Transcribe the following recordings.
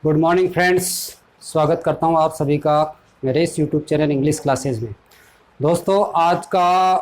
Good morning friends. स्वागत करता हूं आप सभी का मेरे इस यूट्यूब चैनल इंग्लिश क्लासेस में। दोस्तों, आज का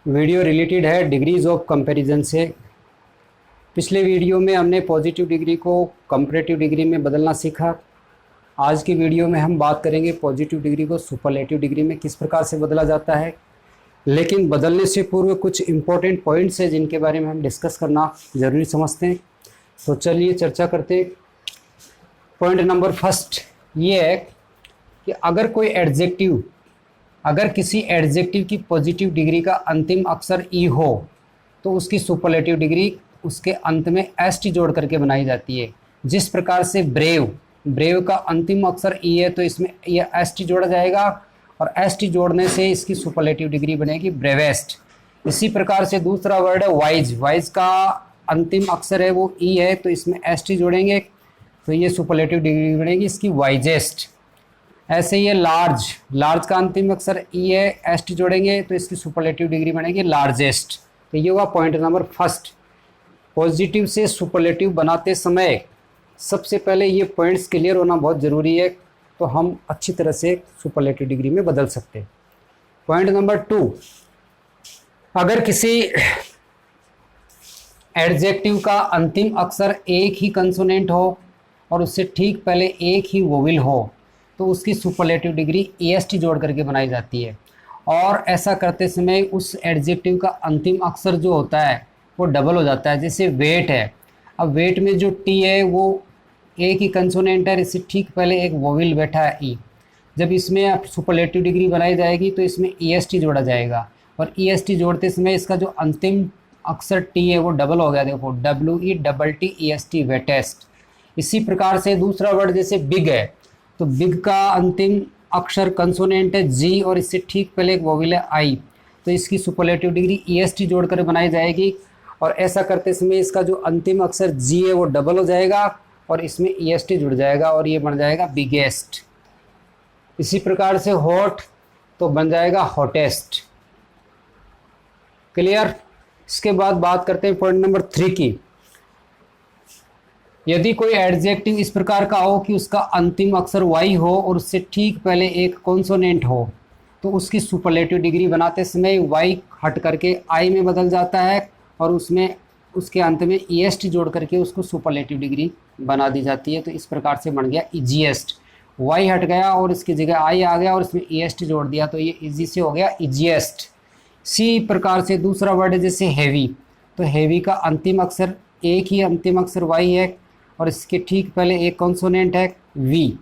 वीडियो रिलेटेड है डिग्रीज ऑफ कंपैरिजन से। पिछले वीडियो में हमने पॉजिटिव डिग्री को कंपैरेटिव डिग्री में बदलना सीखा। आज की वीडियो में हम बात करेंगे पॉजिटिव डिग्री को सुपरलेटिव डिग्री में किस प्रकार से बदला जाता है। लेकिन बदलने से पूर्व कुछ इम्पोर्टेंट पॉइंट्स हैं जिनके बारे में हम डिस्कस करना ज़रूरी समझते हैं। तो चलिए चर्चा करते हैं। पॉइंट नंबर फर्स्ट ये है कि अगर किसी एडजेक्टिव की पॉजिटिव डिग्री का अंतिम अक्षर ई हो तो उसकी सुपरलेटिव डिग्री उसके अंत में एस टी जोड़ करके बनाई जाती है। जिस प्रकार से ब्रेव का अंतिम अक्षर ई है तो इसमें यह एस टी जोड़ा जाएगा और एस टी जोड़ने से इसकी सुपरलेटिव डिग्री बनेगी ब्रेवेस्ट। इसी प्रकार से दूसरा वर्ड है वाइज का अंतिम अक्षर है वो ई है तो इसमें एस टी जोड़ेंगे तो ये सुपरलेटिव डिग्री बनेगी इसकी वाइजेस्ट। ऐसे ही लार्ज का अंतिम अक्षर ई है, एस टी जोड़ेंगे तो इसकी सुपरलेटिव डिग्री बनेगी लार्जेस्ट। तो ये होगा पॉइंट नंबर फर्स्ट। पॉजिटिव से सुपरलेटिव बनाते समय सबसे पहले ये पॉइंट्स क्लियर होना बहुत ज़रूरी है, तो हम अच्छी तरह से सुपरलेटिव डिग्री में बदल सकते हैं। पॉइंट नंबर 2, अगर किसी एडजेक्टिव का अंतिम अक्षर एक ही कंसोनेंट हो और उससे ठीक पहले एक ही वोवेल हो तो उसकी सुपरलेटिव डिग्री एएसटी जोड़ करके बनाई जाती है। और ऐसा करते समय उस एडजेक्टिव का अंतिम अक्षर जो होता है वो डबल हो जाता है। जैसे वेट है, अब वेट में जो टी है वो एक ही कंसोनेंट है, इससे ठीक पहले एक वोवेल बैठा है ई। जब इसमें सुपरलेटिव डिग्री बनाई जाएगी तो इसमें ईएसटी जोड़ा जाएगा और ईएसटी जोड़ते समय इसका जो अंतिम अक्षर टी है वो डबल हो गया, देखो WETT वेटेस्ट। इसी प्रकार से दूसरा वर्ड जैसे बिग है तो बिग का अंतिम अक्षर कंसोनेंट है जी और इससे ठीक पहले एक वोवेल है आई, तो इसकी सुपरलेटिव डिग्री EST जोड़कर बनाई जाएगी। और ऐसा करते समय इसका जो अंतिम अक्षर जी है वो डबल हो जाएगा और इसमें EST जुड़ जाएगा और ये बन जाएगा बिगेस्ट। इसी प्रकार से हॉट तो बन जाएगा हॉटेस्ट। क्लियर। इसके बाद बात करते हैं पॉइंट नंबर 3 की। यदि कोई एडजेक्टिव इस प्रकार का हो कि उसका अंतिम अक्षर वाई हो और उससे ठीक पहले एक कॉन्सोनेंट हो तो उसकी सुपरलेटिव डिग्री बनाते समय वाई हट करके आई में बदल जाता है और उसमें उसके अंत में ईएसटी जोड़ करके उसको सुपरलेटिव डिग्री बना दी जाती है। तो इस प्रकार से बन गया इजीएस्ट। वाई हट गया और इसकी जगह आई आ गया और इसमें ईएसटी जोड़ दिया तो ये इजी से हो गया इजीएस्ट। इसी प्रकार से दूसरा वर्ड है जैसे हैवी, तो हैवी का अंतिम अक्षर एक ही अंतिम अक्षर वाई है और इसके ठीक पहले एक कॉन्सोनेंट है वी।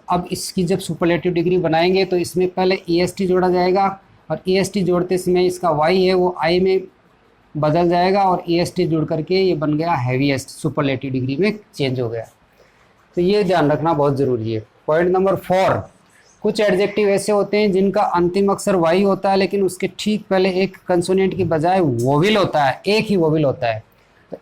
अब इसकी जब सुपरलेटिव डिग्री बनाएंगे तो इसमें पहले EST जोड़ा जाएगा और EST जोड़ते समय इसका वाई है वो आई में बदल जाएगा और EST जुड़ करके ये बन गया हैवीएस्ट, सुपरलेटिव डिग्री में चेंज हो गया। तो ये ध्यान रखना बहुत ज़रूरी है। पॉइंट नंबर 4, कुछ एडजेक्टिव ऐसे होते हैं जिनका अंतिम अक्षर वाई होता है लेकिन उसके ठीक पहले एक कंसोनेंट की बजाय वोवेल होता है, एक ही वोवेल होता है। तो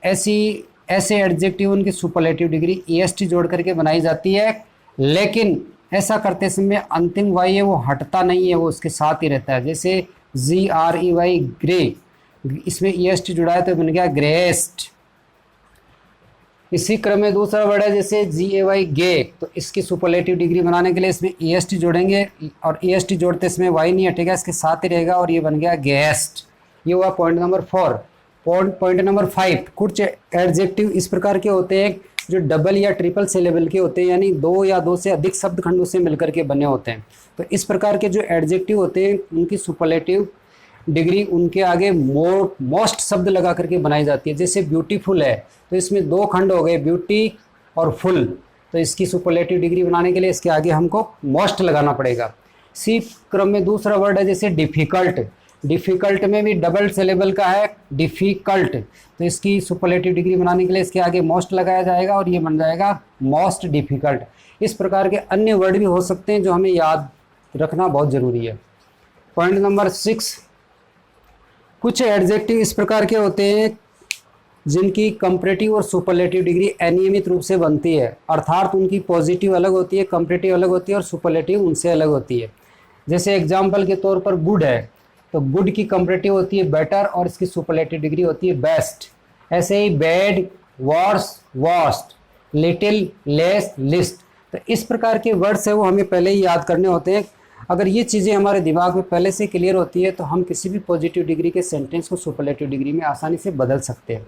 ऐसे एडजेक्टिव उनकी सुपरलेटिव डिग्री EST जोड़ करके बनाई जाती है। लेकिन ऐसा करते समय अंतिम वाई है वो हटता नहीं है, वो उसके साथ ही रहता है। जैसे GREY ग्रे, इसमें EST जुड़ा है तो बन गया ग्रेस्ट। इसी क्रम में दूसरा वर्ड है जैसे GAY गे, तो इसकी सुपरलेटिव डिग्री बनाने के लिए इसमें EST जोड़ेंगे और EST जोड़ते इसमें वाई नहीं हटेगा, इसके साथ ही रहेगा और ये बन गया गेस्ट। ये हुआ पॉइंट नंबर 4। पॉइंट नंबर 5, कुछ एडजेक्टिव इस प्रकार के होते हैं जो डबल या ट्रिपल सिलेबल के होते हैं, यानी 2 या 2 से अधिक शब्द खंडों से मिलकर के बने होते हैं। तो इस प्रकार के जो एडजेक्टिव होते हैं उनकी सुपरलेटिव डिग्री उनके आगे मोस्ट शब्द लगा करके बनाई जाती है। जैसे ब्यूटीफुल है तो इसमें 2 खंड हो गए, ब्यूटी और फुल, तो इसकी सुपरलेटिव डिग्री बनाने के लिए इसके आगे हमको मोस्ट लगाना पड़ेगा। इसी क्रम में दूसरा वर्ड है जैसे डिफ़िकल्ट में भी डबल सिलेबल का है डिफ़िकल्ट, तो इसकी सुपरलेटिव डिग्री बनाने के लिए इसके आगे मोस्ट लगाया जाएगा और ये बन जाएगा मोस्ट डिफ़िकल्ट। इस प्रकार के अन्य वर्ड भी हो सकते हैं जो हमें याद रखना बहुत ज़रूरी है। पॉइंट नंबर 6, कुछ एडजेक्टिव इस प्रकार के होते हैं जिनकी कंपैरेटिव और सुपरलेटिव डिग्री अनियमित रूप से बनती है, अर्थात उनकी पॉजिटिव अलग होती है, कंपैरेटिव अलग होती है और सुपरलेटिव उनसे अलग होती है। जैसे एग्जाम्पल के तौर पर गुड है तो गुड की कंपैरेटिव होती है बेटर और इसकी सुपरलेटिव डिग्री होती है बेस्ट। ऐसे ही bad, worse, worst, little, less, least. तो इस प्रकार के वर्ड्स है वो हमें पहले ही याद करने होते हैं। अगर ये चीज़ें हमारे दिमाग में पहले से क्लियर होती है तो हम किसी भी पॉजिटिव डिग्री के सेंटेंस को सुपरलेटिव डिग्री में आसानी से बदल सकते हैं।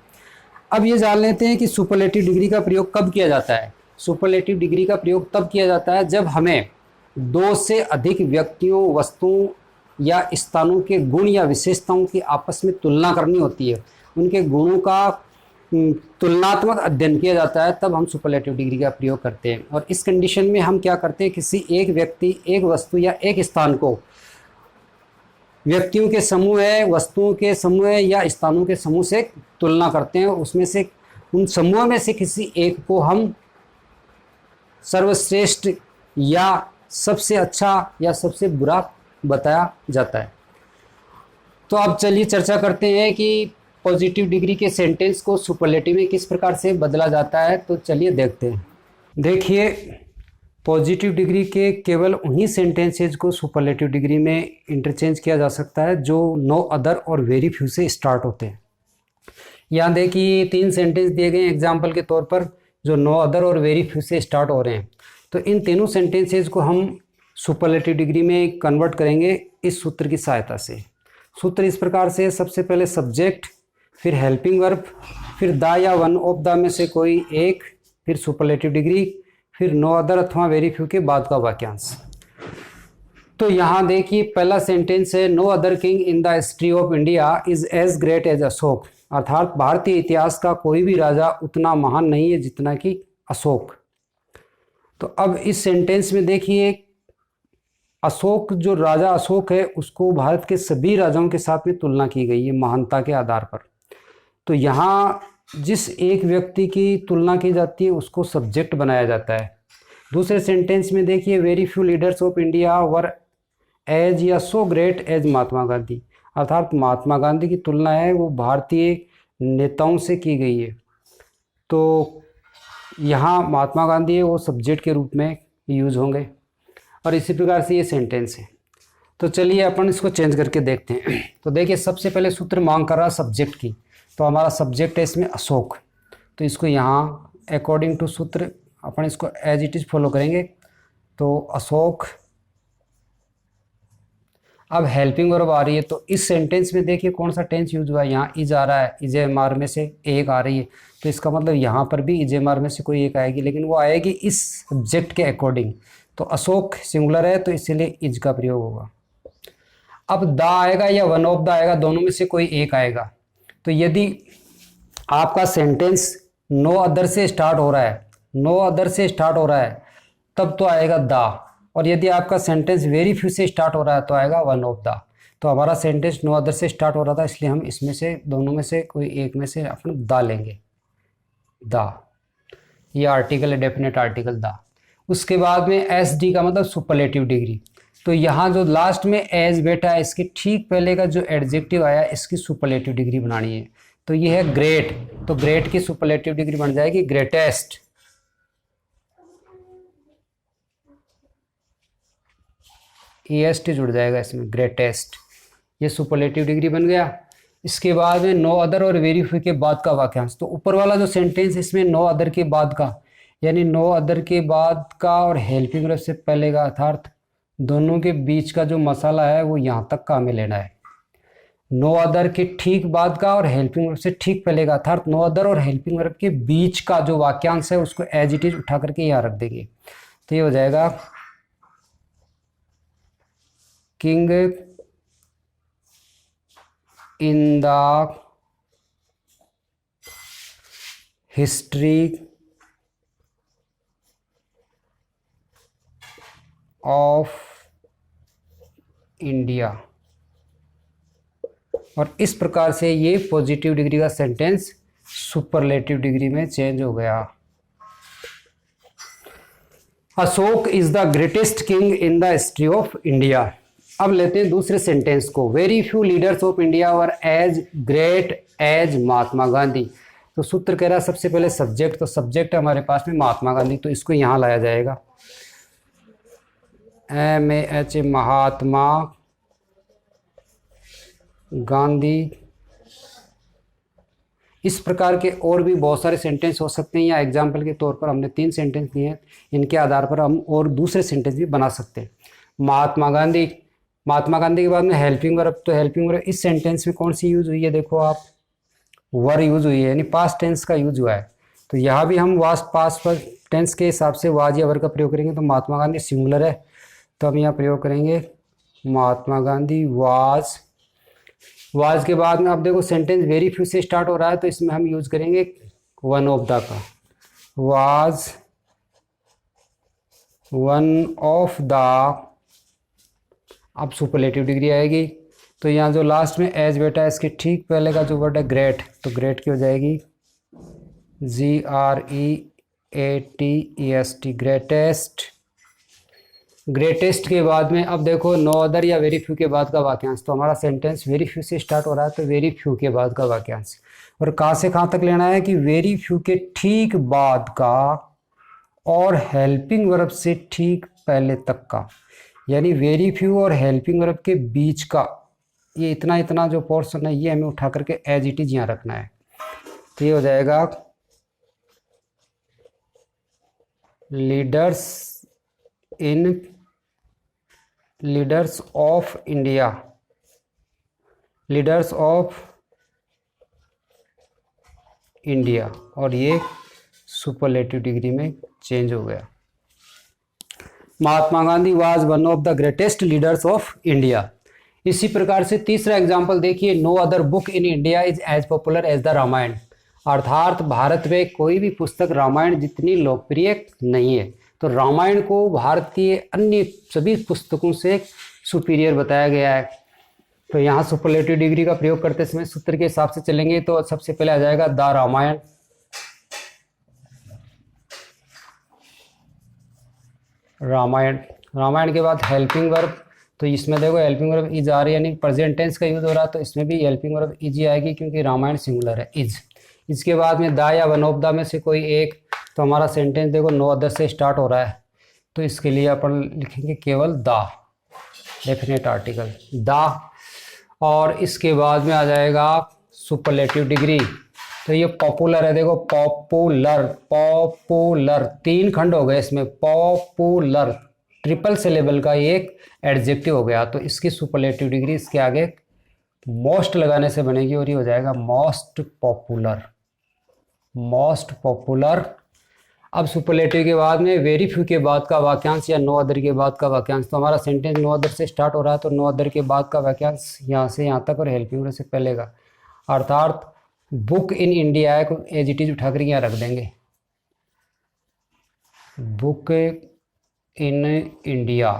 अब ये जान लेते हैं कि सुपरलेटिव डिग्री का प्रयोग कब किया जाता है। सुपरलेटिव डिग्री का प्रयोग तब किया जाता है जब हमें दो से अधिक व्यक्तियों, वस्तुओं या स्थानों के गुण या विशेषताओं की आपस में तुलना करनी होती है, उनके गुणों का तुलनात्मक अध्ययन किया जाता है, तब हम सुपरलेटिव डिग्री का प्रयोग करते हैं। और इस कंडीशन में हम क्या करते हैं, किसी एक व्यक्ति, एक वस्तु या एक स्थान को व्यक्तियों के समूह है, वस्तुओं के समूह है या स्थानों के समूह से तुलना करते हैं। उसमें से, उन समूहों में से किसी एक को हम सर्वश्रेष्ठ या सबसे अच्छा या सबसे बुरा बताया जाता है। तो अब चलिए चर्चा करते हैं कि पॉजिटिव डिग्री के सेंटेंस को सुपरलेटिव में किस प्रकार से बदला जाता है। तो चलिए देखते हैं। देखिए, पॉजिटिव डिग्री के केवल उन्हीं सेंटेंसेज को सुपरलेटिव डिग्री में इंटरचेंज किया जा सकता है जो नो अदर और वेरी फ्यू से स्टार्ट होते हैं। यहाँ देखिए 3 सेंटेंस दिए गए एग्जाम्पल के तौर पर जो नो अदर और वेरी फ्यू से स्टार्ट हो रहे हैं। तो इन तीनों सेंटेंसेज को हम सुपरलेटिव डिग्री में कन्वर्ट करेंगे इस सूत्र की सहायता से। सूत्र इस प्रकार से, सबसे पहले सब्जेक्ट, फिर हेल्पिंग वर्ब, फिर द या वन ऑफ द में से कोई एक, फिर सुपरलेटिव डिग्री, फिर नो अदर अथवा वेरी फ्यू के बाद का वाक्यांश। तो यहाँ देखिए पहला सेंटेंस है, no other king in the history of India is as great as Ashoka. अर्थात भारतीय इतिहास का कोई भी राजा उतना महान नहीं है जितना कि अशोक। तो अब इस सेंटेंस में देखिए, अशोक, जो राजा अशोक है उसको भारत के सभी राजाओं के साथ में तुलना की गई है महानता के आधार पर। तो यहाँ जिस एक व्यक्ति की तुलना की जाती है उसको सब्जेक्ट बनाया जाता है। दूसरे सेंटेंस में देखिए, very few leaders of India were as या so great as Mahatma Gandhi. अर्थात महात्मा गांधी की तुलना है वो भारतीय नेताओं से की गई है। तो यहाँ महात्मा गांधी है वो सब्जेक्ट के रूप में यूज होंगे। और इसी प्रकार से ये सेंटेंस है। तो चलिए अपन इसको चेंज करके देखते हैं। तो देखिए, सबसे पहले सूत्र मांग कर रहा सब्जेक्ट की, तो हमारा सब्जेक्ट है इसमें अशोक। तो इसको यहाँ अकॉर्डिंग टू सूत्र अपन इसको एज इट इज़ फॉलो करेंगे। तो अशोक। अब हेल्पिंग वर्ब आ रही है, तो इस सेंटेंस में देखिए कौन सा टेंस यूज हुआ है, यहाँ इज आ रहा है, इज एम आर में से एक आ रही है। तो इसका मतलब यहाँ पर भी इज एम आर में से कोई एक आएगी, लेकिन वो आएगी इस सब्जेक्ट के अकॉर्डिंग। तो अशोक सिंगुलर है तो इसीलिए इज का प्रयोग होगा। अब द आएगा या वन ऑफ द आएगा, दोनों में से कोई एक आएगा। तो यदि आपका सेंटेंस नो अदर से स्टार्ट हो रहा है, नो अदर से स्टार्ट हो रहा है, तब तो आएगा द। और यदि आपका सेंटेंस वेरी फ्यू से स्टार्ट हो रहा है तो आएगा वन ऑफ द। तो हमारा सेंटेंस नो अदर से स्टार्ट हो रहा था, इसलिए हम इसमें से, दोनों में से कोई एक में से अपन द लेंगे। द, ये आर्टिकल है, डेफिनेट आर्टिकल द। उसके बाद में एस डी का मतलब सुपरलेटिव डिग्री। तो यहाँ जो लास्ट में एज बैठा है, इसके ठीक पहले का जो एडजेक्टिव आया इसकी सुपरलेटिव डिग्री बनानी है। तो ये है ग्रेट, तो ग्रेट की सुपरलेटिव डिग्री बन जाएगी ग्रेटेस्ट। EST जुड़ जाएगा इसमें, ग्रेटेस्ट। ये सुपरलेटिव डिग्री बन गया। इसके बाद में नो अदर और वेरी फ्यू के बाद का वाक्यांश। तो ऊपर वाला जो सेंटेंस इसमें नो अदर के बाद का, यानी नो अदर के बाद का और हेल्पिंग वर्ब से पहले का, अर्थात दोनों के बीच का जो मसाला है वो यहाँ तक का हमें लेना है। नो अदर के ठीक बाद का और हेल्पिंग वर्ब से ठीक पहले का, अर्थात नो अदर और हेल्पिंग वर्ब के बीच का जो वाक्यांश है उसको एज इट इज उठा करके यहाँ रख देंगे। तो ये हो जाएगा king in the history of India. और इस प्रकार से ये पॉजिटिव डिग्री का सेंटेंस सुपरलेटिव डिग्री में चेंज हो गया। Ashok is the greatest king in the history of India. अब लेते हैं दूसरे सेंटेंस को, very few leaders of India were as great as Mahatma Gandhi. तो सूत्र कह रहा है सबसे पहले सब्जेक्ट, तो सब्जेक्ट हमारे पास में महात्मा गांधी, तो इसको यहाँ लाया जाएगा MAH, महात्मा गांधी इस प्रकार के और भी बहुत सारे सेंटेंस हो सकते हैं, या एग्जाम्पल के तौर पर हमने 3 सेंटेंस दिए हैं, इनके आधार पर हम और दूसरे सेंटेंस भी बना सकते हैं। महात्मा गांधी के बाद में हेल्पिंग वर्ब, तो हेल्पिंग वर्ब इस सेंटेंस में कौन सी यूज हुई है, देखो आप, वर यूज हुई है, यानी पास्ट टेंस का यूज हुआ है। तो यहाँ भी हम पास्ट टेंस के हिसाब से वाज या वर का प्रयोग करेंगे। तो महात्मा गांधी सिंगुलर है, तो हम यहाँ प्रयोग करेंगे महात्मा गांधी वाज के बाद में अब देखो सेंटेंस वेरी फ्यू से स्टार्ट हो रहा है, तो इसमें हम यूज करेंगे वन ऑफ द का, वाज वन ऑफ द। अब सुपरलेटिव डिग्री आएगी, तो यहाँ जो लास्ट में एज बेटा है, इसके ठीक पहले का जो वर्ड है ग्रेट, तो ग्रेट की हो जाएगी GREATEST, ग्रेटेस्ट। ग्रेटेस्ट के बाद में अब देखो नो अदर या वेरी फ्यू के बाद का वाक्यांश, तो हमारा सेंटेंस वेरी फ्यू से स्टार्ट हो रहा है, तो वेरी फ्यू के बाद का वाक्यांश। और कहाँ से कहाँ तक लेना है कि वेरी फ्यू के ठीक बाद का और हेल्पिंग वर्ब से ठीक पहले तक का, यानी वेरी फ्यू और हेल्पिंग वर्ब के बीच का ये इतना जो पोर्शन है, ये हमें उठा करके एज इट इज यहाँ रखना है। तो ये हो जाएगा लीडर्स ऑफ इंडिया, और ये सुपरलेटिव डिग्री में चेंज हो गया। Mahatma Gandhi was one of the greatest leaders of India. इसी प्रकार से तीसरा एग्जाम्पल देखिए, no other book in India is as popular as the Ramayana, अर्थात भारत में कोई भी पुस्तक रामायण जितनी लोकप्रिय नहीं है। तो रामायण को भारत की अन्य सभी पुस्तकों से सुपीरियर बताया गया है। तो यहाँ सुपरलेटिव डिग्री का प्रयोग करते समय सूत्र के हिसाब से चलेंगे, तो सबसे पहले आ जाएगा द रामायण, रामायण के बाद हेल्पिंग वर्ब, तो इसमें देखो हेल्पिंग वर्ब इज आ रही है, यानी प्रेजेंट टेंस का यूज हो रहा है, तो इसमें भी हेल्पिंग वर्ब इज ही आएगी, क्योंकि रामायण सिंगुलर है, इज। इसके बाद में द या वन ऑफ द में से कोई एक, तो हमारा सेंटेंस देखो नो अदर से स्टार्ट हो रहा है, तो इसके लिए अपन लिखेंगे केवल द, डेफिनेट आर्टिकल द। और इसके बाद में आ जाएगा सुपरलेटिव डिग्री, तो ये पॉपुलर है, देखो पॉपुलर 3 खंड हो गए इसमें, पॉपुलर ट्रिपल सिलेबल का एक एडजेक्टिव हो गया, तो इसकी सुपरलेटिव डिग्री इसके आगे मोस्ट लगाने से बनेगी, और ये हो जाएगा मोस्ट पॉपुलर। अब सुपरलेटिव के बाद में वेरी फ्यू के बाद का वाक्यांश या नो अदर के बाद का वाक्यांश, तो हमारा सेंटेंस नो अदर से स्टार्ट हो रहा है, तो नो अदर के बाद का वाक्यांश यहाँ से यहाँ तक और हेल्पिंग वर्ब से पहले का, अर्थात बुक इन इंडिया है, एज इट इज उठा कर यहाँ रख देंगे, बुक इन इंडिया,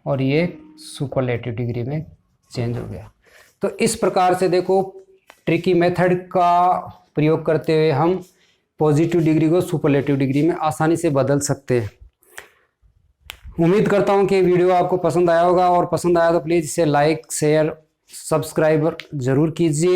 और ये सुपरलेटिव डिग्री में चेंज हो गया। तो इस प्रकार से देखो ट्रिकी मेथड का प्रयोग करते हुए हम पॉजिटिव डिग्री को सुपरलेटिव डिग्री में आसानी से बदल सकते हैं। उम्मीद करता हूं कि वीडियो आपको पसंद आया होगा, और पसंद आया तो प्लीज़ इसे लाइक, शेयर, सब्सक्राइब जरूर कीजिए।